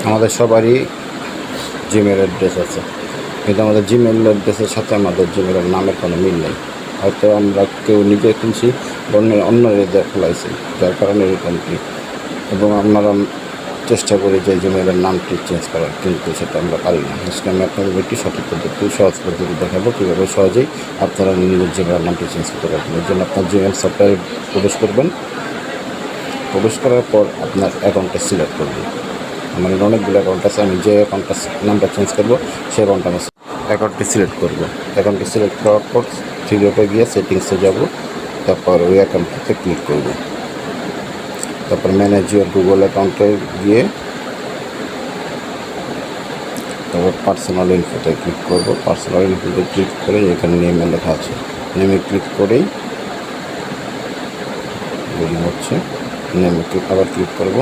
আমাদের সবারই Gmail address আছে, কিন্তু আমাদের জিমেল অ্যাড্রেসের সাথে আমাদের জিমেলের নামের কোনো মিল নেই। হয়তো আমরা কেউ নিজে খুলছি, অন্য খোলাইছি, যার কারণে এরকমটি। এবং আমরা চেষ্টা করি যে জিমেলের নামটি চেঞ্জ করার, কিন্তু সেটা আমরা পারি না। আজকে আমি আপনাদের একটি সঠিক পদ্ধতি, সহজ পদ্ধতি দেখাবো কীভাবে সহজেই আপনারা নিজের জিমেলের নামটি চেঞ্জ করতে পারবেন। এর জন্য আপনার জিমেল সফটওয়্যারে প্রবেশ করবেন। প্রবেশ করার পর আপনার অ্যাকাউন্টটা সিলেক্ট করবেন। আমার অনেকগুলো অ্যাকাউন্ট আছে, আমি যে অ্যাকাউন্টটা নামটা চেঞ্জ করবো সেই অ্যাকাউন্টটা আমি অ্যাকাউন্টটি সিলেক্ট করবো। অ্যাকাউন্টটি সিলেক্ট করার পর থ্রি ডটে গিয়ে সেটিংসে যাব, তারপর ওই অ্যাকাউন্টটিতে ক্লিক করব। তারপর ম্যানেজ ইউর গুগল অ্যাকাউন্টে গিয়ে তারপর পার্সোনাল ইনফোতে ক্লিক করব। পার্সোনাল ইনফোতে ক্লিক করে এখানে নেমে লেখা আছে, নেমে ক্লিক করেই লোডিং হচ্ছে, নেমে আবার ক্লিক করব।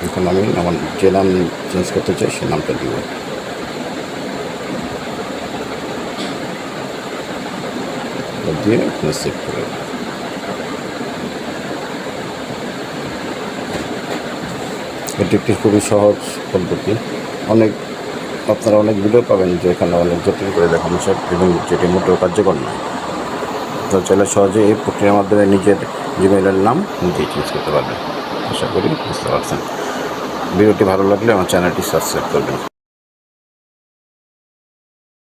এখন আমি আমার যে নাম চেঞ্জ করতে চাই সে নামটা দিব। দিয়ে এখানে সেভ করে এটি একটি খুবই সহজ পদ্ধতি। আপনারা অনেক ভিডিও পাবেন যে এখানে অনেক জটিল করে দেখানো সব, এবং যেটি মোটেও কার্যকর নয়। তো চাইলে সহজে এই প্রক্রিয়ার মাধ্যমে নিজের জিমেইলের নাম নিজেই চেঞ্জ করতে পারবেন। আশা করি বুঝতে পারছেন। ভিডিওটি ভালো লাগলে আমার চ্যানেলটি সাবস্ক্রাইব করবেন।